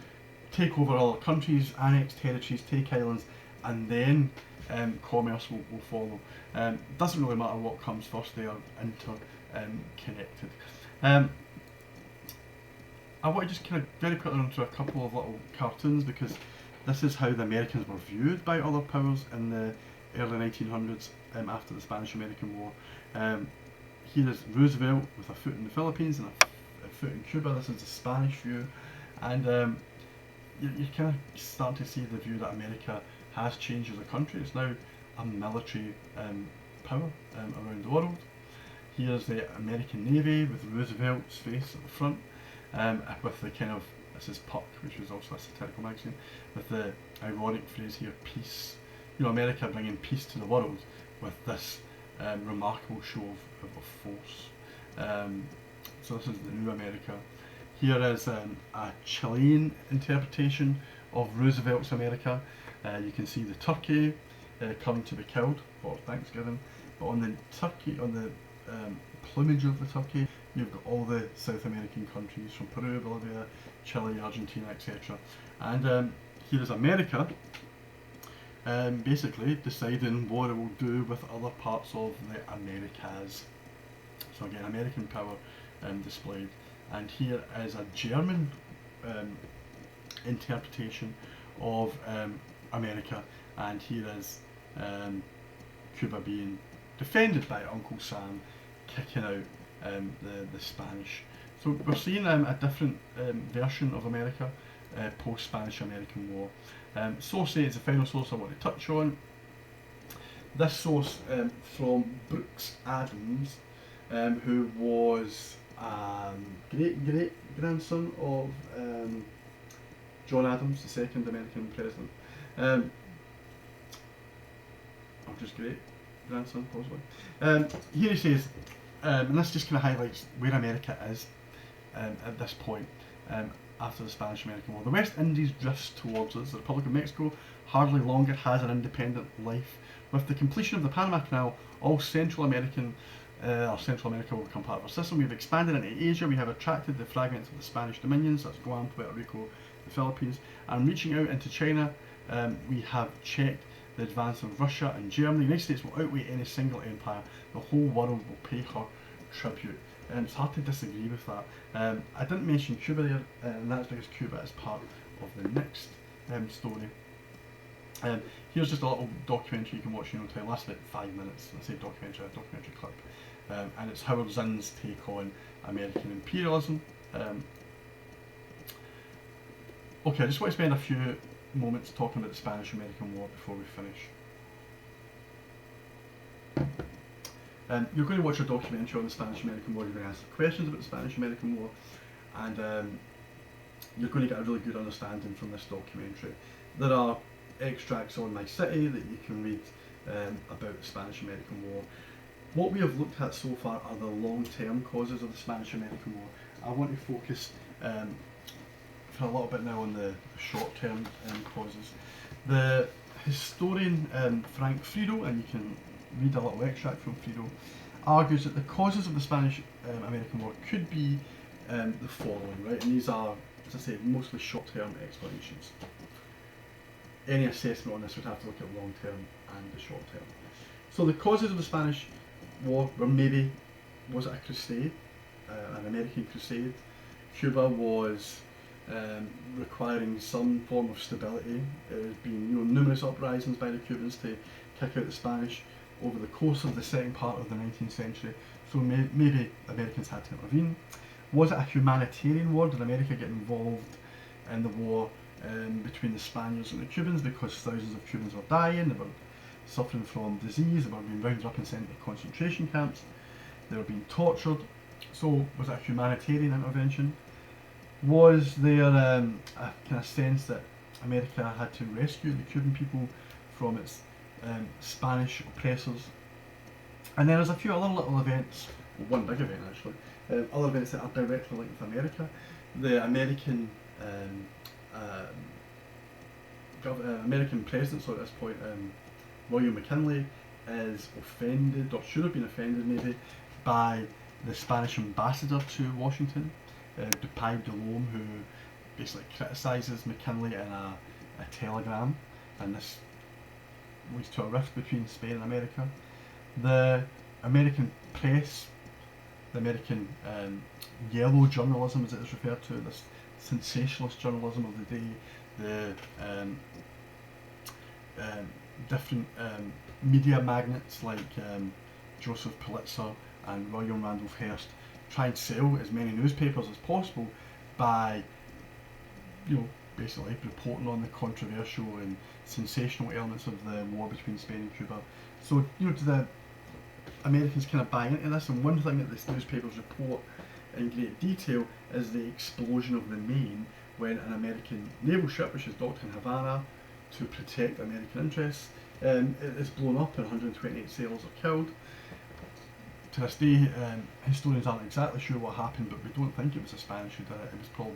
[SPEAKER 1] take over other countries, annex territories, take islands, and then commerce will follow? Doesn't really matter what comes first, they are interconnected. I want to just kind of very quickly run through a couple of little cartoons, because this is how the Americans were viewed by other powers in the early 1900s after the Spanish-American War. Here is Roosevelt with a foot in the Philippines and a foot in Cuba. This is the Spanish view, and you kind of start to see the view that America has changed as a country. It's now a military power around the world. Here's the American Navy with Roosevelt's face at the front, with the kind of, this is Puck, which was also a satirical magazine, with the ironic phrase here, peace. You know, America bringing peace to the world with this remarkable show of force. So this is the new America. Here is a Chilean interpretation of Roosevelt's America. You can see the turkey coming to be killed for Thanksgiving, but on the turkey, on the plumage of the turkey, you've got all the South American countries from Peru, Bolivia, Chile, Argentina, etc. And here is America basically deciding what it will do with other parts of the Americas. So again, American power displayed. And here is a German interpretation of America, and here is Cuba being defended by Uncle Sam, kicking out the Spanish. So we're seeing a different version of America post-Spanish-American War. Source A is the final source I want to touch on. This source from Brooks Adams, who was great grandson of John Adams, the second American president. Or just great grandson, possibly. Here he says, and this just kind of highlights where America is at this point after the Spanish-American War. The West Indies drifts towards us. The Republic of Mexico hardly longer has an independent life. With the completion of the Panama Canal, all Central America will become part of our system. We've expanded into Asia. We have attracted the fragments of the Spanish dominions, that's Guam, Puerto Rico, the Philippines, and reaching out into China, we have checked the advance of Russia and Germany. The United States will outweigh any single empire. The whole world will pay her tribute. It's hard to disagree with that. I didn't mention Cuba there, and that's because Cuba is part of the next story. Here's just a little documentary you can watch, it lasts about 5 minutes. I say documentary, a documentary clip. And it's Howard Zinn's take on American imperialism. Okay, I just want to spend a few moments talking about the Spanish-American War before we finish. You're going to watch a documentary on the Spanish-American War, you're going to answer questions about the Spanish-American War, and you're going to get a really good understanding from this documentary. There are extracts on My City that you can read about the Spanish-American War. What we have looked at so far are the long-term causes of the Spanish-American War. I want to focus for a little bit now on the short-term causes. The historian Frank Friedel, and you can read a little extract from Friedel, argues that the causes of the Spanish-American War could be the following, right? And these are, as I say, mostly short-term explanations. Any assessment on this would have to look at long-term and the short-term. So the causes of the Spanish War were maybe, was it a crusade, an American crusade? Cuba was requiring some form of stability. There has been numerous uprisings by the Cubans to kick out the Spanish over the course of the second part of the 19th century, so maybe Americans had to intervene. Was it a humanitarian war? Did America get involved in the war between the Spaniards and the Cubans because thousands of Cubans were dying, they were suffering from disease, they were being rounded up and sent to concentration camps, they were being tortured? So was it a humanitarian intervention? Was there a kind of sense that America had to rescue the Cuban people from its Spanish oppressors? And then there's a few other little events, well, one big event actually, other events that are directly linked with America. The American American president, so at this point, William McKinley, is offended, or should have been offended maybe, by the Spanish ambassador to Washington, Dupuy de Lome, who basically criticises McKinley in a telegram, and this leads to a rift between Spain and America. The American press, the American yellow journalism as it is referred to, this sensationalist journalism of the day, the different media magnates like Joseph Pulitzer and William Randolph Hearst try and sell as many newspapers as possible by, basically reporting on the controversial and sensational elements of the war between Spain and Cuba. So, do the Americans kind of buy into this? And one thing that the newspapers report in great detail is the explosion of the Maine when an American naval ship, which is docked in Havana to protect American interests, it is blown up and 128 sailors are killed. To this day, historians aren't exactly sure what happened, but we don't think it was the Spanish who did it. It was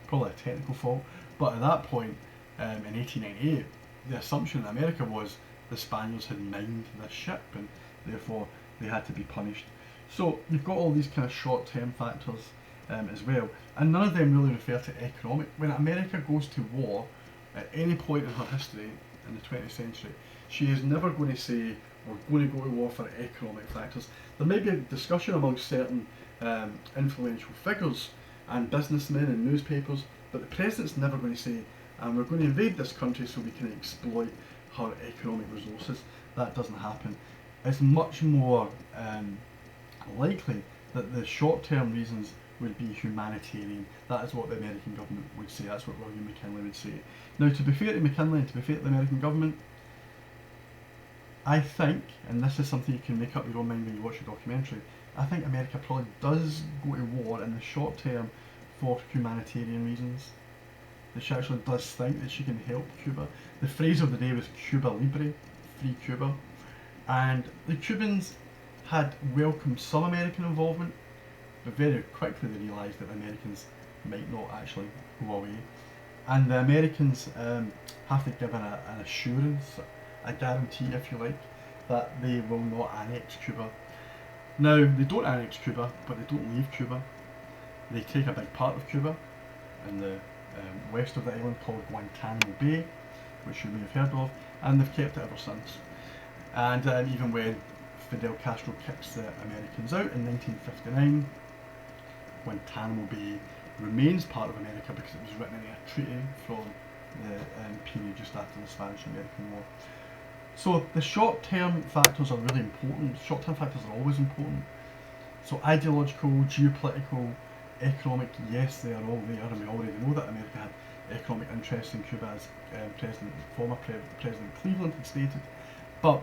[SPEAKER 1] probably a technical fault. But at that point, in 1898, the assumption in America was the Spaniards had mined this ship and therefore they had to be punished. So you've got all these kind of short-term factors as well, and none of them really refer to economic. When America goes to war at any point in her history in the 20th century, she is never going to say we're going to go to war for economic factors. There may be a discussion amongst certain influential figures and businessmen and newspapers, but the president's never going to say, we're going to invade this country so we can exploit her economic resources. That doesn't happen. It's much more likely that the short-term reasons would be humanitarian. That is what the American government would say. That's what William McKinley would say. Now, to be fair to McKinley and to be fair to the American government, I think, and this is something you can make up your own mind when you watch a documentary, I think America probably does go to war in the short term for humanitarian reasons. That she actually does think that she can help Cuba. The phrase of the day was Cuba Libre, free Cuba. And the Cubans had welcomed some American involvement, but very quickly they realised that the Americans might not actually go away. And the Americans have to give an assurance, a guarantee if you like, that they will not annex Cuba. Now, they don't annex Cuba, but they don't leave Cuba. They take a big part of Cuba in the west of the island called Guantanamo Bay, which you may have heard of, and they've kept it ever since. And even when Fidel Castro kicks the Americans out in 1959, Guantanamo Bay remains part of America because it was written in a treaty from the period just after the Spanish-American War. So the short-term factors are really important. Short-term factors are always important. So ideological, geopolitical, economic, yes, they are all there, and we already know that America had economic interests in Cuba, as former President Cleveland had stated. But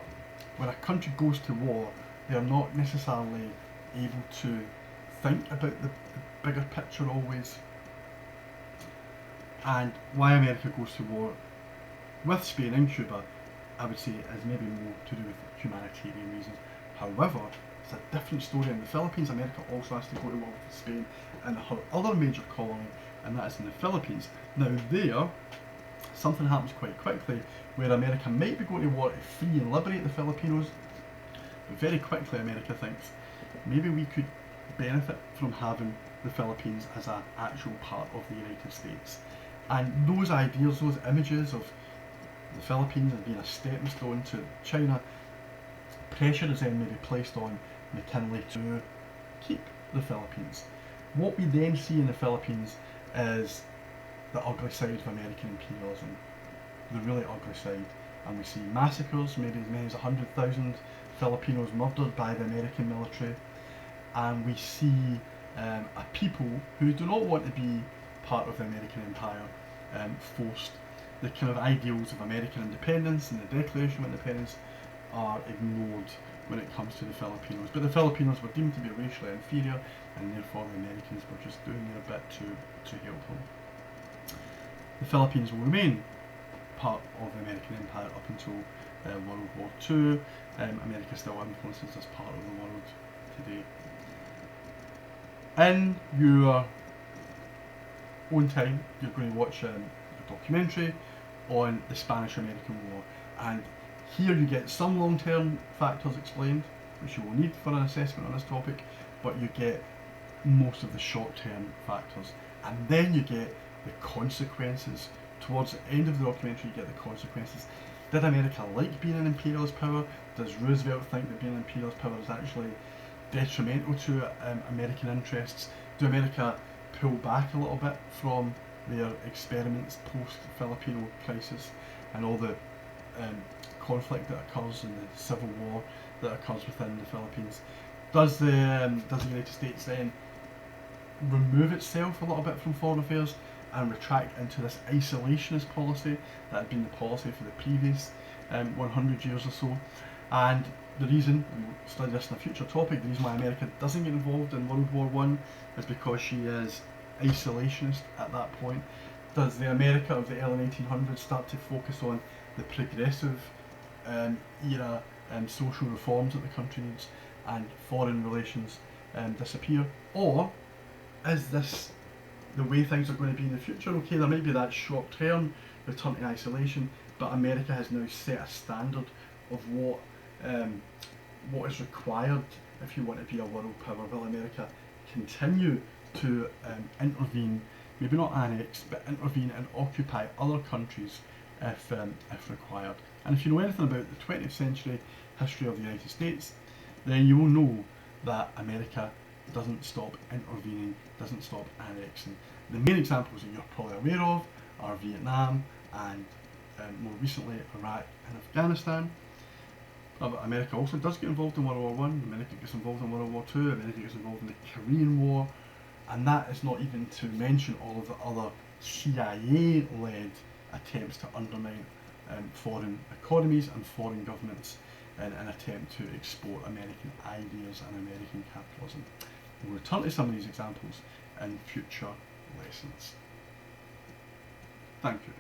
[SPEAKER 1] when a country goes to war, they are not necessarily able to think about the bigger picture always. And why America goes to war with Spain and Cuba, I would say, is maybe more to do with humanitarian reasons. However, it's a different story in the Philippines. America also has to go to war with Spain and her other major colony, and that is in the Philippines. Now there, something happens quite quickly where America might be going to war to free and liberate the Filipinos, But very quickly America thinks, maybe we could benefit from having the Philippines as an actual part of the United States. And those ideas, those images of the Philippines as being a stepping stone to China, pressure is then maybe placed on McKinley to keep the Philippines. What we then see in the Philippines is the ugly side of American imperialism, the really ugly side. And we see massacres, maybe as many as 100,000 Filipinos murdered by the American military. And we see a people who do not want to be part of the American empire forced. The kind of ideals of American independence and the Declaration of Independence are ignored when it comes to the Filipinos. But the Filipinos were deemed to be racially inferior, and therefore the Americans were just doing their bit to help them. The Philippines will remain part of the American empire up until World War II. America still influences this part of the world today. In your own time, you're going to watch a documentary on the Spanish-American War, and here you get some long-term factors explained, which you will need for an assessment on this topic, but you get most of the short-term factors, and then you get the consequences. Towards the end of the documentary, you get the consequences. Did America like being an imperialist power? Does Roosevelt think that being an imperialist power is actually detrimental to American interests? Do America pull back a little bit from their experiments post-Filipino crisis and all the conflict that occurs and the civil war that occurs within the Philippines? Does the United States then remove itself a little bit from foreign affairs and retract into this isolationist policy that had been the policy for the previous 100 years or so? And the reason, and we'll study this in a future topic, the reason why America doesn't get involved in World War I is because she is isolationist at that point. Does the America of the early 1900s start to focus on the progressive era social reforms that the country needs, and foreign relations disappear? Or is this the way things are going to be in the future? Okay, there might be that short-term return to isolation, but America has now set a standard of what is required if you want to be a world power. Will America continue to intervene, maybe not annex, but intervene and occupy other countries if required? And if you know anything about the 20th century history of the United States, then you will know that America doesn't stop intervening, doesn't stop annexing. The main examples that you're probably aware of are Vietnam and more recently Iraq and Afghanistan. America also does get involved in World War I, America gets involved in World War II, America gets involved in the Korean War, and that is not even to mention all of the other CIA-led attempts to undermine foreign economies and foreign governments in an attempt to export American ideas and American capitalism. We'll return to some of these examples in future lessons. Thank you.